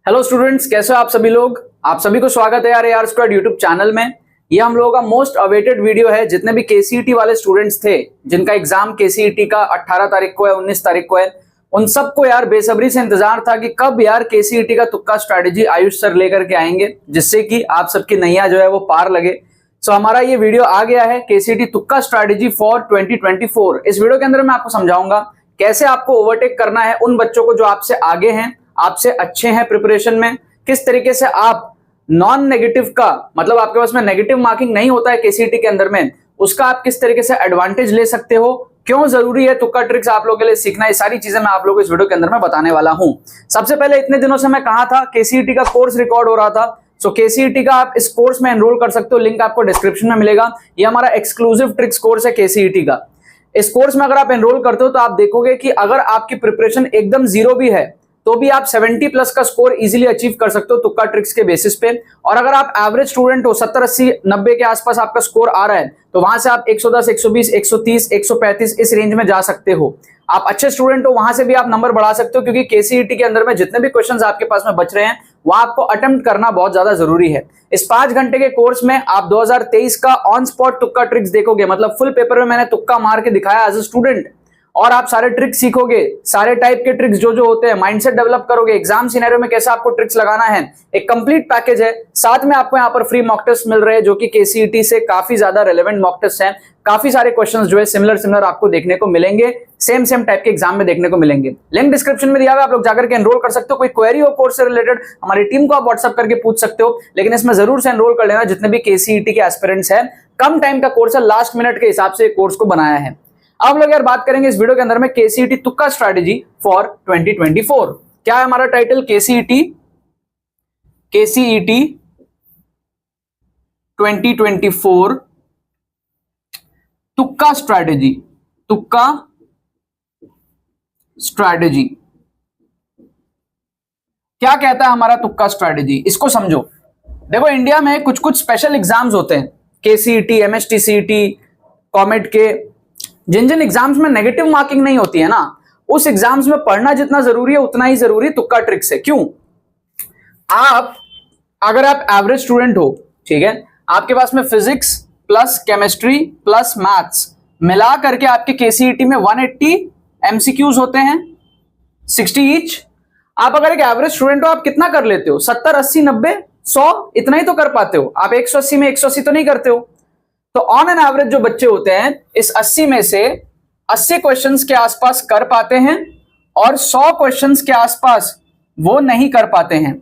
Hello students, कैसे हो आप सभी लोग। आप सभी को स्वागत है यार AR स्क्वाड यूट्यूब चैनल में। ये हम लोगों का मोस्ट अवेटेड वीडियो है। जितने भी KCET वाले स्टूडेंट्स थे जिनका एग्जाम KCET का 18 तारीख को है, 19 तारीख को है, उन सबको यार बेसब्री से इंतजार था कि कब यार KCET का तुक्का स्ट्रैटेजी आयुष सर लेकर के आएंगे, जिससे कि आप सबकी नैया जो है वो पार लगे। सो हमारा ये वीडियो आ गया है, KCET तुक्का स्ट्रैटेजी फॉर 2024। इस वीडियो के अंदर मैं आपको समझाऊंगा कैसे आपको ओवरटेक करना है उन बच्चों को जो आपसे आगे हैं, आपसे अच्छे हैं प्रिपरेशन में। किस तरीके से आप नॉन नेगेटिव का, मतलब आपके पास में नेगेटिव मार्किंग नहीं होता है KCET के अंदर में, उसका आप किस तरीके से एडवांटेज ले सकते हो, क्यों जरूरी है तुक्का ट्रिक्स आप लोगों के लिए सीखना। ये सारी चीजें मैं आप लोगों को इस वीडियो के अंदर में बताने वाला हूं। सबसे पहले, इतने दिनों से मैं कहा था KCET का कोर्स रिकॉर्ड हो रहा था। सो KCET का आप इस कोर्स में एनरोल कर सकते हो, लिंक आपको डिस्क्रिप्शन में मिलेगा। ये हमारा एक्सक्लूसिव ट्रिक्स कोर्स है KCET का। इस कोर्स में अगर आप एनरोल करते हो तो आप देखोगे कि अगर आपकी प्रिपरेशन एकदम जीरो भी है तो भी आप 70 प्लस का स्कोर इजीली अचीव कर सकते हो तुक्का ट्रिक्स के बेसिस पे। और अगर आप एवरेज स्टूडेंट हो, 70 80 90 के आसपास आपका स्कोर आ रहा है, तो वहां से आप 110 120 130 135 इस रेंज में जा सकते हो। आप अच्छे स्टूडेंट हो, वहां से भी आप नंबर बढ़ा सकते हो, क्योंकि KCET के अंदर में जितने भी क्वेश्चंस आपके पास में बच रहे हैं वहां आपको अटेम्प्ट करना बहुत ज्यादा जरूरी है। इस 5 घंटे के कोर्स में आप 2023 का ऑन स्पॉट तुक्का ट्रिक्स देखोगे, मतलब फुल पेपर में मैंने तुक्का मार के दिखाया एज ए स्टूडेंट, और आप सारे ट्रिक्स सीखोगे, सारे टाइप के ट्रिक्स जो होते हैं, माइंडसेट डेवलप करोगे, एग्जाम सिनेरियो में कैसे आपको ट्रिक्स लगाना है। एक कंप्लीट पैकेज है। साथ में आपको यहाँ पर फ्री मॉक टेस्ट मिल रहे हैं जो कि KCET से काफी ज्यादा रेलेवेंट मॉक टेस्ट हैं। काफी सारे क्वेश्चंस जो है सिमिलर आपको देखने को मिलेंगे, सेम टाइप के एग्जाम में देखने को मिलेंगे। लिंक डिस्क्रिप्शन में दिया हुआ है, आप लोग जाकर के एनरोल कर सकते हो। कोई क्वेरी हो कोर्स से रिलेटेड, हमारी टीम को आप व्हाट्सएप करके पूछ सकते हो, लेकिन इसमें जरूर से एनरोल कर लेना जितने भी KCET के एस्पिरेंट्स हैं। कम टाइम का कोर्स है, लास्ट मिनट के हिसाब से कोर्स को बनाया है। अब लोग यार बात करेंगे इस वीडियो के अंदर में KCET तुक्का स्ट्रैटेजी फॉर 2024। क्या है हमारा टाइटल? KCET 2024 तुक्का स्ट्रैटेजी। तुक्का स्ट्रैटेजी क्या कहता है हमारा तुक्का स्ट्रैटेजी? इसको समझो। देखो, इंडिया में कुछ कुछ स्पेशल एग्जाम्स होते हैं, KCET, MSTCET, कॉमेट के, जिन एग्जाम्स में नेगेटिव मार्किंग नहीं होती है ना, उस एग्जाम्स में पढ़ना जितना जरूरी है उतना ही जरूरी तुक्का ट्रिक्स है। क्यों? अगर आप एवरेज स्टूडेंट हो, ठीक है, आपके पास में physics plus chemistry plus maths मिला करके आपके KCET में 180 MCQs होते हैं, 60 ईच। आप अगर एक एवरेज स्टूडेंट हो, आप कितना कर लेते हो? 70 80 90 100, इतना ही तो कर पाते हो। आप 180 में 180 तो नहीं करते हो। तो ऑन एन एवरेज जो बच्चे होते हैं, इस 80 में से 80 क्वेश्चंस के आसपास कर पाते हैं और 100 क्वेश्चंस के आसपास वो नहीं कर पाते हैं,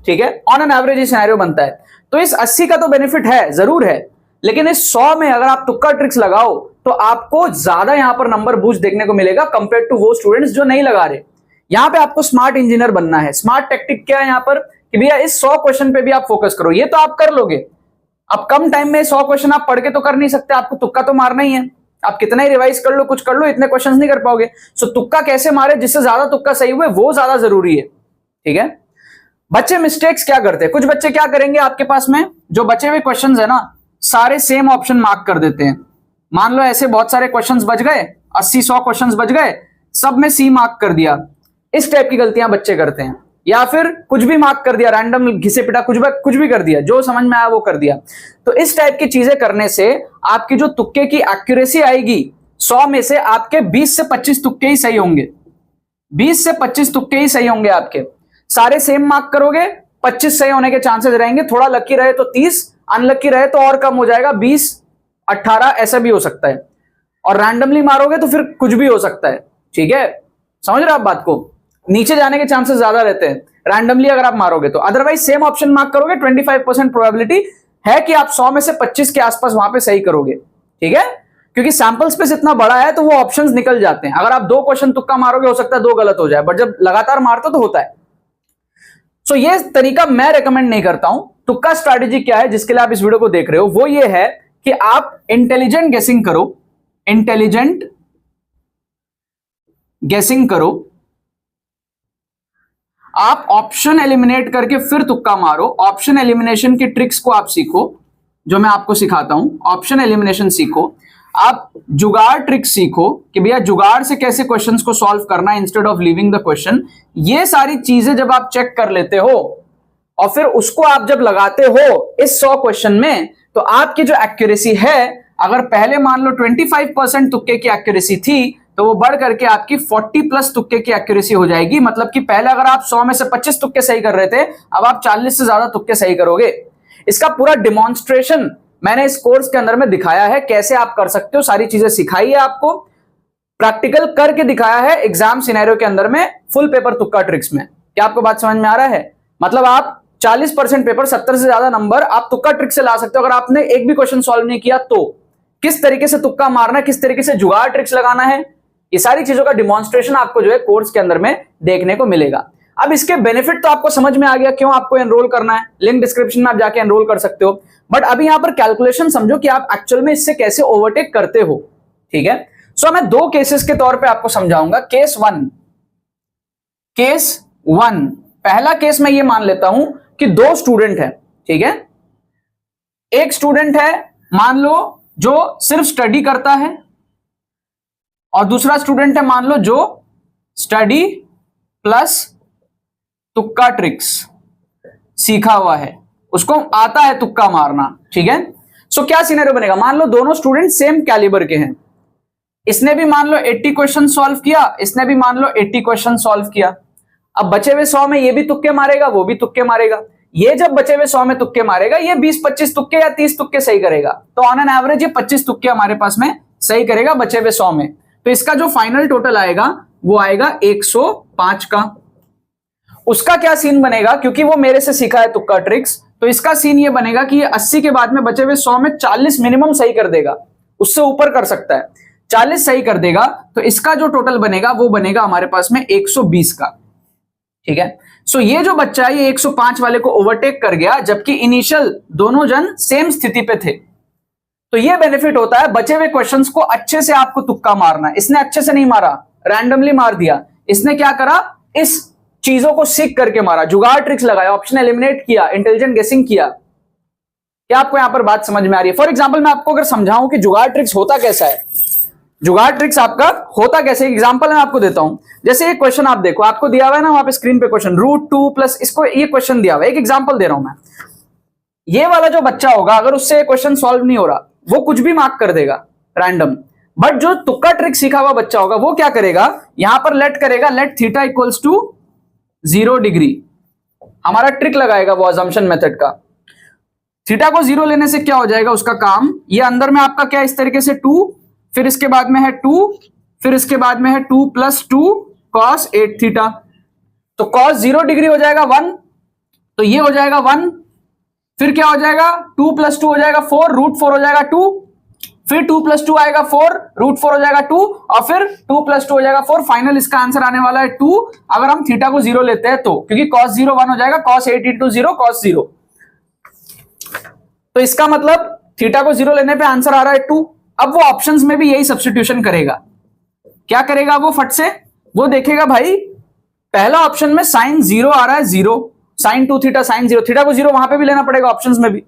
ठीक है। ऑन एन एवरेज ये सिनेरियो बनता है। तो इस 80 का तो बेनिफिट है, जरूर है, लेकिन इस 100 में अगर आप तुक्का ट्रिक्स लगाओ तो आपको ज्यादा यहां पर नंबर बूस्ट देखने को मिलेगा कंपेयर टू वो स्टूडेंट्स जो नहीं लगा रहे। यहां पे आपको स्मार्ट इंजीनियर बनना है। स्मार्ट टेक्टिक क्या है यहां पर कि भैया इस 100 क्वेश्चन पे भी आप फोकस करो। ये तो आप कर लोगे। अब कम टाइम में 100 क्वेश्चन आप पढ़ के तो कर नहीं सकते, आपको तुक्का तो मारना ही है। आप कितना ही रिवाइज कर लो, कुछ कर लो, इतने क्वेश्चंस नहीं कर पाओगे। सो तुक्का कैसे मारे जिससे ज्यादा तुक्का सही हुए, वो ज्यादा जरूरी है, ठीक है। बच्चे मिस्टेक्स क्या करते हैं? कुछ बच्चे क्या करेंगे, आपके पास में जो बचे हुए क्वेश्चंस है ना, सारे सेम ऑप्शन मार्क कर देते हैं। मान लो ऐसे बहुत सारे क्वेश्चंस बच गए, 80 100 क्वेश्चंस बच गए, सब में C मार्क कर दिया। इस टाइप की गलतियां बच्चे करते हैं। या फिर कुछ भी मार्क कर दिया, रैंडम घिसे पिटा कुछ भी कर दिया, जो समझ में आया वो कर दिया। तो इस टाइप की चीजें करने से आपकी जो तुक्के की एक्यूरेसी आएगी, 100 में से आपके 20 से 25 तुक्के ही सही होंगे। 20 से 25 तुक्के ही सही होंगे आपके। सारे सेम मार्क करोगे, 25 सही होने के चांसेस रहेंगे। थोड़ा लकी रहे तो 30, अनलकी रहे तो और कम हो जाएगा, 20 18 ऐसा भी हो सकता है। और रैंडमली मारोगे तो फिर कुछ भी हो सकता है, ठीक है। समझ रहे हो आप बात को? नीचे जाने के चांसेस ज्यादा रहते हैं रैंडमली अगर आप मारोगे तो। अदरवाइज सेम ऑप्शन मार्क करोगे, 25% प्रोबेबिलिटी है कि आप 100 में से 25 के आसपास वहां पे सही करोगे, ठीक है। क्योंकि सैंपल स्पेस इतना बड़ा है तो वो ऑप्शंस निकल जाते हैं। अगर आप 2 क्वेश्चन तुक्का मारोगे, हो सकता है 2 गलत हो जाए, बट जब लगातार मारते तो होता है। सो ये तरीका मैं रेकमेंड नहीं करता हूं। तुक्का स्ट्रैटेजी क्या है जिसके लिए आप इस वीडियो को देख रहे हो, वो ये है कि आप इंटेलिजेंट गेसिंग करो। इंटेलिजेंट गेसिंग करो। आप ऑप्शन एलिमिनेट करके फिर तुक्का मारो। ऑप्शन एलिमिनेशन की ट्रिक्स को आप सीखो, जो मैं आपको सिखाता हूं। ऑप्शन एलिमिनेशन सीखो। आप जुगाड़ ट्रिक सीखो कि भैया जुगाड़ से कैसे क्वेश्चंस को सॉल्व करना है instead of leaving the question. ये सारी चीजें जब आप चेक कर लेते हो और फिर उसको आप जब लगाते हो इस 100 क्वेश्चन में, तो आपकी जो एक्यूरेसी है, अगर पहले मान लो 25% तुक्के की एक्यूरेसी थी, तो वो बढ़ करके आपकी 40+ तुक्के की एक्यूरेसी हो जाएगी। मतलब कि पहले अगर आप 100 में से 25 तुक्के सही कर रहे थे, अब आप 40 से ज्यादा तुक्के सही करोगे। इसका पूरा डिमॉन्स्ट्रेशन मैंने इस कोर्स के अंदर में दिखाया है, कैसे आप कर सकते हो, सारी चीजें सिखाई है आपको, प्रैक्टिकल करके दिखाया है एग्जाम सिनेरियो के अंदर में, फुल पेपर तुक्का ट्रिक्स में। क्या आपको बात समझ में आ रहा है? मतलब आप 40% पेपर, 70 से ज्यादा नंबर आप तुक्का ट्रिक से ला सकते हो। अगर आपने एक भी क्वेश्चन सॉल्व नहीं किया तो किस तरीके से तुक्का मारना है, किस तरीके से जुगाड़ ट्रिक्स लगाना है, ये सारी चीजों का डिमॉन्स्ट्रेशन आपको जो है कोर्स के अंदर में देखने को मिलेगा। अब इसके बेनिफिट तो आपको समझ में आ गया, क्यों आपको एनरोल करना है, लिंक डिस्क्रिप्शन में आप जाके एनरोल कर सकते हो। बट अभी यहां पर कैलकुलेशन समझो कि आप एक्चुअल में इससे कैसे ओवरटेक करते हो, ठीक है। सो मैं 2 केसेस के तौर पे आपको समझाऊंगा। केस वन, पहला केस मैं ये मान लेता हूं कि 2 स्टूडेंट है, ठीक है। एक स्टूडेंट है मान लो जो सिर्फ स्टडी करता है, और दूसरा स्टूडेंट है मान लो जो स्टडी प्लस तुक्का ट्रिक्स सीखा हुआ है, उसको आता है तुक्का मारना, ठीक है। सो क्या सिनेरियो बनेगा? मान लो दोनों स्टूडेंट सेम कैलिबर के हैं, इसने भी मान लो 80 क्वेश्चन सॉल्व किया, इसने भी मान लो 80 क्वेश्चन सॉल्व किया। अब बचे हुए 100 में ये भी तुक्के मारेगा, वो भी तुक्के मारेगा। ये जब बचे हुए 100 में तुक्के मारेगा, ये 20-25 तुक्के या 30 तुक्के सही करेगा। तो ऑन एन एवरेज ये 25 तुक्के हमारे पास में सही करेगा बचे हुए 100 में। तो इसका जो फाइनल टोटल आएगा वो आएगा 105 का। उसका क्या सीन बनेगा? क्योंकि वो मेरे से सीखा है तुक्का ट्रिक्स, तो इसका सीन ये बनेगा कि ये 80 के बाद में बचे हुए 100 में 40 मिनिमम सही कर देगा, उससे ऊपर कर सकता है, 40 सही कर देगा। तो इसका जो टोटल बनेगा वो बनेगा हमारे पास में 120 का, ठीक है। सो ये जो बच्चा है ये 105 वाले को ओवरटेक कर गया, जबकि इनिशियल दोनों जन सेम स्थिति पे थे। तो ये बेनिफिट होता है बचे हुए क्वेश्चंस को अच्छे से आपको तुक्का मारना। इसने अच्छे से नहीं मारा, रैंडमली मार दिया। इसने क्या करा? इस चीजों को सीख करके मारा, जुगाड़ ट्रिक्स लगाया, ऑप्शन एलिमिनेट किया, इंटेलिजेंट गेसिंग किया। क्या आपको यहां पर बात समझ में आ रही है? फॉर एग्जाम्पल मैं आपको अगर समझाऊं कि जुगाड़ ट्रिक्स होता कैसा है, जुगाड़ ट्रिक्स आपका होता कैसे, एग्जांपल मैं आपको देता हूं। जैसे एक क्वेश्चन आप देखो, आपको दिया हुआ है ना वहां पे स्क्रीन पे क्वेश्चन, √2 प्लस इसको, ये क्वेश्चन दिया हुआ है। एक एग्जांपल दे रहा हूं मैं। ये वाला जो बच्चा होगा, अगर उससे क्वेश्चन सॉल्व नहीं हो रहा, वो कुछ भी मार्क कर देगा रैंडम। बट जो तुक्का ट्रिक सीखा हुआ बच्चा होगा वो क्या करेगा? यहां पर लेट करेगा, let theta equals to 0 degree, हमारा ट्रिक लगाएगा वो अजम्पशन मेथड का। थीटा को 0 लेने से क्या हो जाएगा उसका काम? ये अंदर में आपका क्या इस तरीके से 2, फिर इसके बाद में है 2, फिर इसके बाद में है 2 + 2 cos 8 थीटा। तो cos 0 डिग्री हो जाएगा 1, तो ये हो जाएगा 1। फिर क्या हो जाएगा? 2 + 2 हो जाएगा 4, √4 हो जाएगा 2, फिर 2 + 2 आएगा 4, √4 हो जाएगा 2, और फिर 2 + 2 हो जाएगा 4। फाइनल इसका आंसर आने वाला है 2, अगर हम थीटा को 0 लेते हैं तो, क्योंकि cos 0 1 हो जाएगा, cos 8 × 0 cos 0। तो इसका मतलब थीटा को 0 लेने पे आंसर आ रहा है 2। अब वो ऑप्शंस में भी यही सब्स्टिट्यूशन करेगा। क्या करेगा वो? फट से वो देखेगा भाई पहला ऑप्शन में sin 0 आ रहा है 0, sin 2 थीटा sin 0, थीटा को 0 वहां पे भी लेना पड़ेगा ऑप्शंस में भी।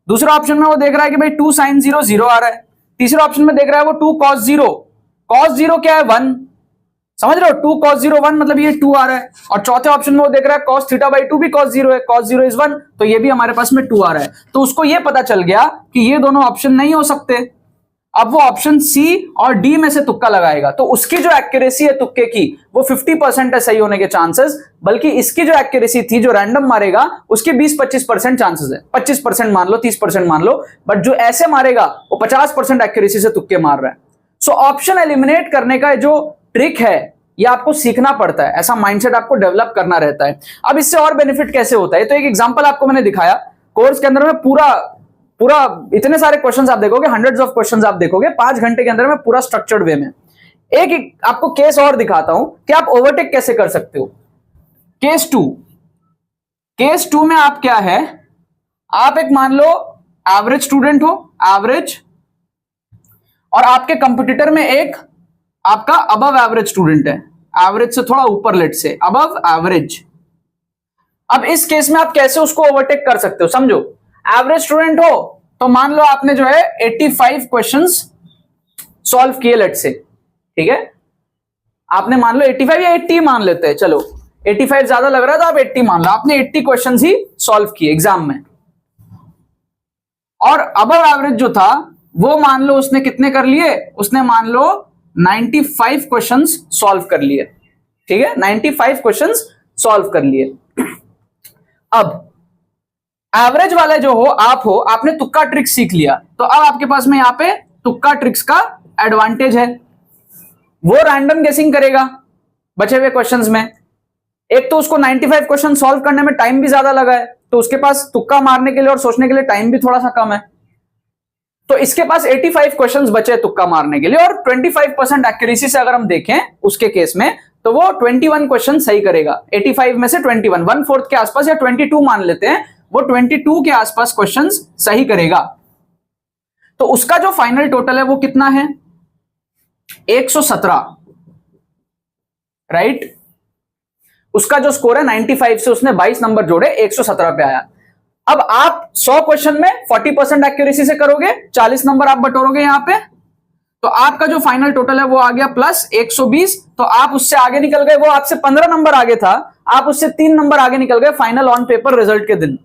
दूसरा ऑप्शन में वो देख रहा है कि भाई 2 sin 0 0 आ रहा है। तीसरा ऑप्शन में देख रहा है वो 2 cos 0, cos 0 क्या है? 1, समझ रहे हो? 2 cos 0 1 मतलब ये 2 आ रहा है। और चौथे ऑप्शन में वो देख रहा है cos θ/2 भी cos 0 है, cos 0 is 1, तो ये भी हमारे पास में 2 आ रहा है। तो उसको ये पता चल गया कि ये दोनों ऑप्शन नहीं हो सकते। अब वो ऑप्शन सी और डी में से तुक्का लगाएगा, तो उसकी जो एक्यूरेसी है तुक्के की वो 50% है सही होने के चांसेस, बल्कि इसकी जो एक्यूरेसी थी जो रैंडम मारेगा उसकी 20-25% चांसेस है। 25% मान लो, 30% मान लो, बट जो ऐसे मारेगा वो 50% एक्यूरेसी से तुक्के मार रहा है। सो ऑप्शन एलिमिनेट करने का जो ट्रिक है ये आपको सीखना पड़ता है, ऐसा माइंडसेट आपको डेवलप करना रहता है। अब इससे और बेनिफिट कैसे होता है, तो एक एग्जांपल आपको मैंने दिखाया। कोर्स के अंदर में पूरा इतने सारे क्वेश्चंस आप देखोगे, हंड्रेड्स ऑफ क्वेश्चंस आप देखोगे 5 घंटे के अंदर में, पूरा स्ट्रक्चर्ड वे में। एक आपको केस और दिखाता हूं कि आप ओवरटेक कैसे कर सकते हो। केस 2 में आप क्या है, आप एक मान लो एवरेज स्टूडेंट हो, एवरेज, और आपके कंपटीटर में एक आपका अबव एवरेज स्टूडेंट है, एवरेज से थोड़ा ऊपर, लेट से अबव एवरेज। अब इस केस में आप कैसे उसको ओवरटेक कर सकते हो, समझो। एवरेज स्टूडेंट हो तो मान लो आपने जो है 85 क्वेश्चंस सॉल्व किए लेट से, ठीक है। आपने मान लो 85 या 80 मान लेते हैं, चलो 85 ज्यादा लग रहा था, आप 80 मान लो। आपने 80 क्वेश्चन ही सॉल्व किए एग्जाम में, और अबव एवरेज जो था वो मान लो उसने कितने कर लिए, उसने मान लो 95 क्वेश्चंस सॉल्व कर लिए, ठीक है, 95 क्वेश्चंस सॉल्व कर लिए। अब एवरेज वाले जो हो आप हो, आपने तुक्का ट्रिक्स सीख लिया, तो अब आपके पास में यहां पे तुक्का ट्रिक्स का एडवांटेज है। वो रैंडम गेसिंग करेगा बचे हुए क्वेश्चंस में। एक तो उसको 95 क्वेश्चन सॉल्व करने में टाइम भी ज्यादा लगा है, तो उसके पास तुक्का मारने के लिए और सोचने के लिए टाइम भी थोड़ा सा कम है। तो इसके पास 85 क्वेश्चंस बचे तुक्का मारने के लिए, और 25% एक्यूरेसी से अगर हम देखें उसके केस में, तो वो 21 क्वेश्चन सही करेगा। 85 में से 21, 1/4 के आसपास, या 22 मान लेते हैं, वो 22 के आसपास क्वेश्चंस सही करेगा। तो उसका जो फाइनल टोटल है वो कितना है, 117, राइट। उसका जो स्कोर है 95 से उसने 22 नंबर जोड़े, 117 पे आया। अब आप 100 क्वेश्चन में 40% एक्यूरेसी से करोगे, 40 नंबर आप बटोरोगे यहां पे, तो आपका जो फाइनल टोटल है वो आ गया प्लस 120। तो आप उससे आगे निकल गए, वो आपसे 15 नंबर आगे था, आप उससे 3 नंबर आगे निकल गए फाइनल ऑन पेपर रिजल्ट के दिन।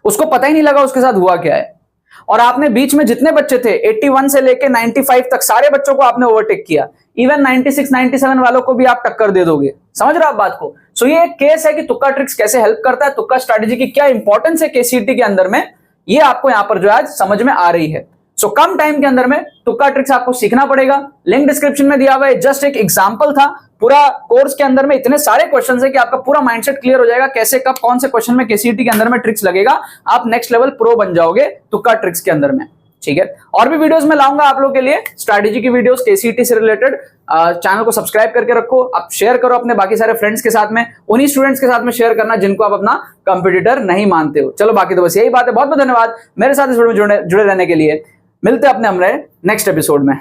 उसको पता ही नहीं लगा उसके साथ हुआ क्या है। और आपने बीच में जितने बच्चे थे 81 से लेके 95 तक सारे बच्चों को आपने ओवरटेक किया। इवन 96 97 वालों को भी आप टक्कर दे दोगे। समझ रहे हो आप बात को। सो ये एक केस है कि तुक्का ट्रिक्स कैसे हेल्प करता है, तुक्का स्ट्रैटेजी की क्या इंपॉर्टेंस है केसीईटी के अंदर में, ये आपको यहां पर जो है आज समझ में आ रही है। सो कम टाइम के अंदर में तुक्का ट्रिक्स आपको सीखना पड़ेगा। लिंक डिस्क्रिप्शन में दिया हुआ है, जस्ट एक एग्जांपल था। पूरा कोर्स के अंदर में इतने सारे क्वेश्चंस है कि आपका पूरा माइंडसेट क्लियर हो जाएगा, कैसे कब कौन से क्वेश्चन में केसीईटी के अंदर में ट्रिक्स लगेगा, आप नेक्स्ट लेवल प्रो बन जाओगे तुक्का ट्रिक्स के अंदर में, ठीक है। और भी वीडियोस में लाऊंगा आप लोग के लिए, स्ट्रैटेजी की वीडियोस केसीईटी से रिलेटेड। चैनल को सब्सक्राइब करके रखो, आप शेयर करो अपने बाकी सारे फ्रेंड्स के साथ में, उन्हीं स्टूडेंट्स के साथ में शेयर करना जिनको आप अपना कंपटीटर नहीं मानते हो। चलो बाकी तो बस यही बात है। बहुत बहुत धन्यवाद मेरे साथ इस वीडियो में जुड़े रहने के लिए। मिलते हैं अपने नेक्स्ट एपिसोड में।